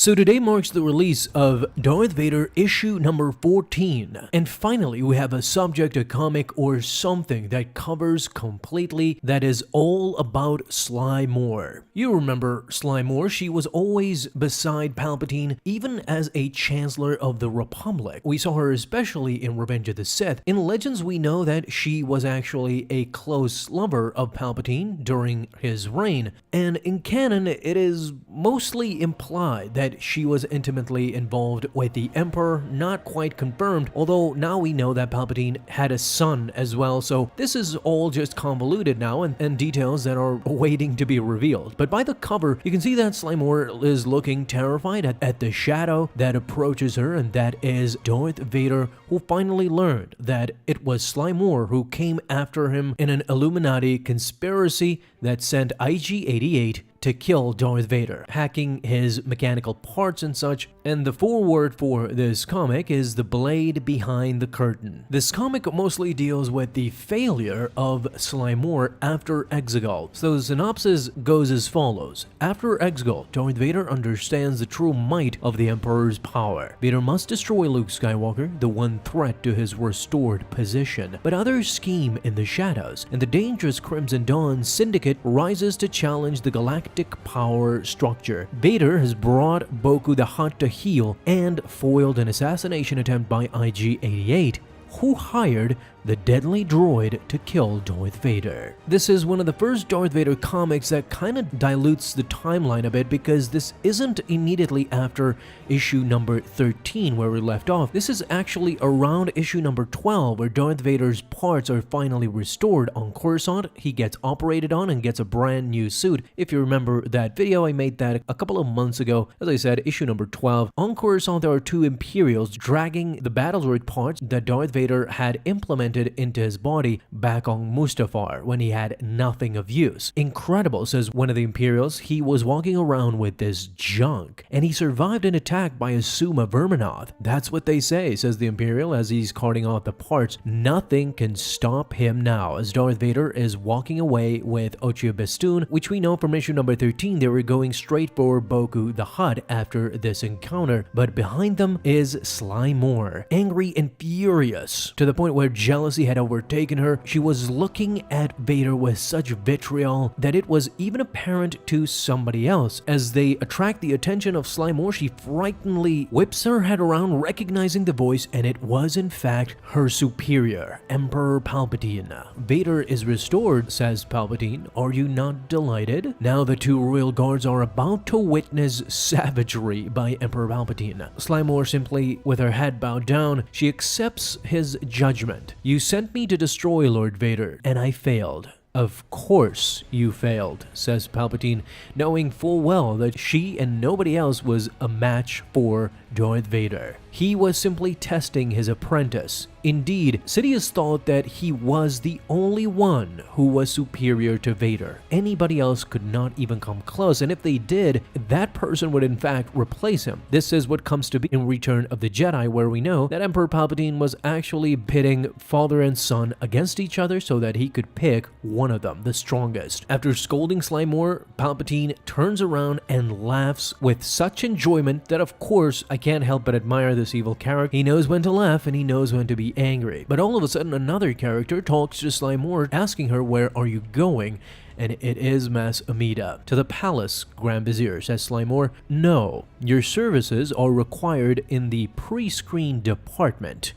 So today marks the release of Darth Vader issue number 14. And finally, we have a subject, a comic, or something that covers completely that is all about Sly Moore. You remember Sly Moore, she was always beside Palpatine, even as a Chancellor of the Republic. We saw her especially in Revenge of the Sith. In Legends, we know that she was actually a close lover of Palpatine during his reign. And in canon, it is mostly implied that she was intimately involved with the Emperor, not quite confirmed, although now we know that Palpatine had a son as well, so this is all just convoluted now and details that are waiting to be revealed. But by the cover, you can see that Sly Moore is looking terrified at the shadow that approaches her, and that is Darth Vader, who finally learned that it was Sly Moore who came after him in an Illuminati conspiracy that sent IG-88 to kill Darth Vader, hacking his mechanical parts and such. And the foreword for this comic is the blade behind the curtain. This comic mostly deals with the failure of Sly Moore after Exegol. So the synopsis goes as follows. After Exegol, Darth Vader understands the true might of the Emperor's power. Vader must destroy Luke Skywalker, the one threat to his restored position. But others scheme in the shadows, and the dangerous Crimson Dawn Syndicate rises to challenge the galactic power structure. Vader has brought Boku the Hutt to heel and foiled an assassination attempt by IG-88, who hired the deadly droid to kill Darth Vader. This is one of the first Darth Vader comics that kind of dilutes the timeline a bit, because this isn't immediately after issue number 13 where we left off. This is actually around issue number 12 where Darth Vader's parts are finally restored on Coruscant. He gets operated on and gets a brand new suit. If you remember that video, I made that a couple of months ago. As I said, issue number 12. On Coruscant, there are two Imperials dragging the Battle-droid parts that Darth Vader had implemented into his body back on Mustafar when he had nothing of use. Incredible, says one of the Imperials. He was walking around with this junk, and he survived an attack by a Suma Verminoth. That's what they say, says the Imperial as he's carting off the parts. Nothing can stop him now, as Darth Vader is walking away with Ochia Bestoon, which we know from issue number 13 they were going straight for Boku the Hutt after this encounter. But behind them is Sly Moore, angry and furious, to the point where jealousy had overtaken her. She was looking at Vader with such vitriol that it was even apparent to somebody else. As they attract the attention of Sly Moore, she frighteningly whips her head around, recognizing the voice, and it was in fact her superior, Emperor Palpatine. Vader is restored, says Palpatine. Are you not delighted? Now the two royal guards are about to witness savagery by Emperor Palpatine. Sly Moore, simply with her head bowed down, she accepts his judgment. You sent me to destroy Lord Vader, and I failed. Of course you failed, says Palpatine, knowing full well that she and nobody else was a match for Darth Vader. He was simply testing his apprentice. Indeed, Sidious thought that he was the only one who was superior to Vader. Anybody else could not even come close, and if they did, that person would in fact replace him. This is what comes to be in Return of the Jedi, where we know that Emperor Palpatine was actually pitting father and son against each other so that he could pick one of them, the strongest. After scolding Sly Moore, Palpatine turns around and laughs with such enjoyment that of course I can't help but admire this evil character. He knows when to laugh and he knows when to be angry. But all of a sudden another character talks to Sly Moore, asking her, where are you going? And it is Mas Amida. To the palace, Grand Vizier, says Sly Moore. No, your services are required in the pre-screen department.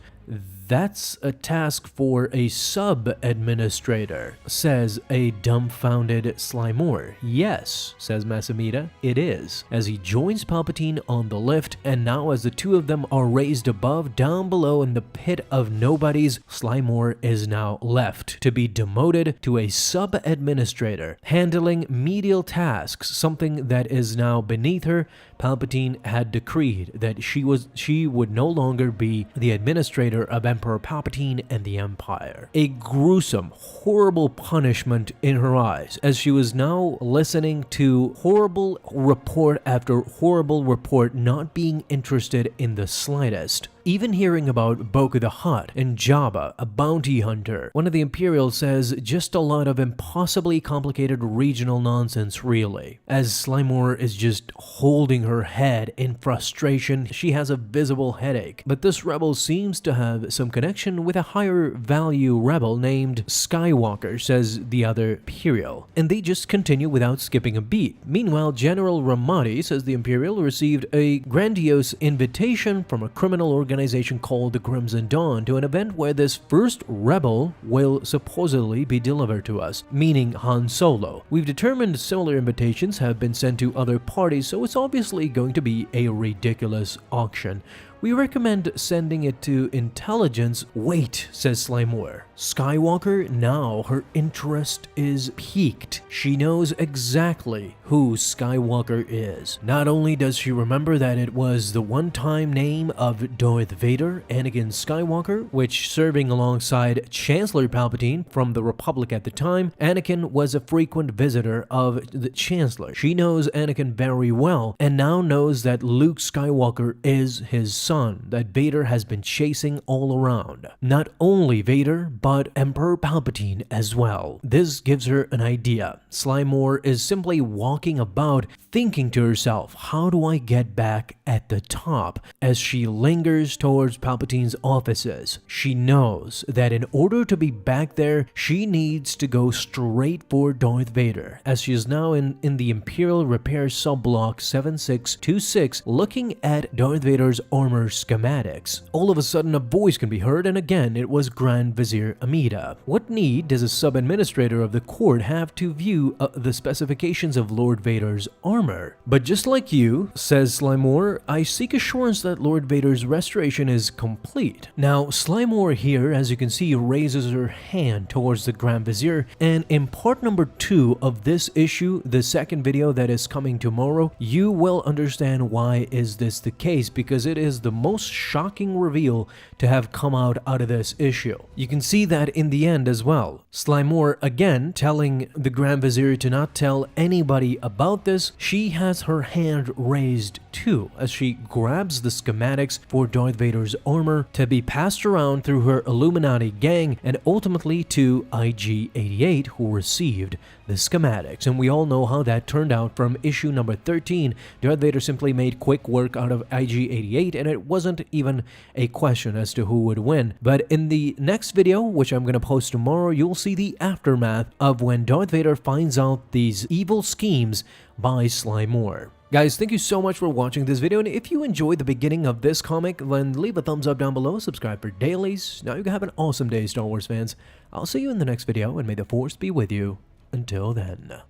That's a task for a sub-administrator, says a dumbfounded Sly Moore. Yes, says Masamida, it is. As he joins Palpatine on the lift, and now as the two of them are raised above, down below in the pit of nobodies, Sly Moore is now left to be demoted to a sub-administrator, handling medial tasks, something that is now beneath her. Palpatine had decreed that she would no longer be the administrator of Emperor Palpatine and the Empire. A gruesome, horrible punishment in her eyes, as she was now listening to horrible report after horrible report, not being interested in the slightest. even hearing about Boku the Hutt and Jabba, a bounty hunter. One of the Imperials says just a lot of impossibly complicated regional nonsense, really. As Sly Moore is just holding her head in frustration, she has a visible headache. But this rebel seems to have some connection with a higher value rebel named Skywalker, says the other Imperial. And they just continue without skipping a beat. Meanwhile, General Ramadi, says the Imperial, received a grandiose invitation from a criminal organization called the Crimson Dawn to an event where this first rebel will supposedly be delivered to us, meaning Han Solo. We've determined similar invitations have been sent to other parties, so it's obviously going to be a ridiculous auction. We recommend sending it to intelligence. Wait, says Sly Moore. Skywalker, now her interest is piqued. She knows exactly who Skywalker is. Not only does she remember that it was the one-time name of Darth Vader, Anakin Skywalker, which, serving alongside Chancellor Palpatine from the Republic at the time, Anakin was a frequent visitor of the Chancellor. She knows Anakin very well, and now knows that Luke Skywalker is his son, that Vader has been chasing all around. Not only Vader, but Emperor Palpatine as well. This gives her an idea. Sly Moore is simply walking about thinking to herself, how do I get back at the top? As she lingers towards Palpatine's offices, she knows that in order to be back there, she needs to go straight for Darth Vader, as she is now in the Imperial Repair Subblock 7626 looking at Darth Vader's armor schematics. All of a sudden, a voice can be heard, and again, it was Grand Vizier Amida. What need does a sub-administrator of the court have to view the specifications of Lord Vader's armor? But just like you, says Sly Moore, I seek assurance that Lord Vader's restoration is complete. Now, Sly Moore here, as you can see, raises her hand towards the Grand Vizier, and in part number 2 of this issue, the second video that is coming tomorrow, you will understand why is this the case, because it is the most shocking reveal to have come out of this issue. You can see that in the end as well. Sly Moore again telling the Grand Vizier to not tell anybody about this. She has her hand raised too as she grabs the schematics for Darth Vader's armor to be passed around through her Illuminati gang and ultimately to IG-88, who received the schematics. And we all know how that turned out from issue number 13. Darth Vader simply made quick work out of IG-88, and it wasn't even a question as to who would win. But in the next video, which I'm going to post tomorrow, you'll see the aftermath of when Darth Vader finds out these evil schemes by Sly Moore. Guys, thank you so much for watching this video, and if you enjoyed the beginning of this comic, then leave a thumbs up down below, subscribe for dailies. Now you can have an awesome day, Star Wars fans. I'll see you in the next video, and may the Force be with you. Until then.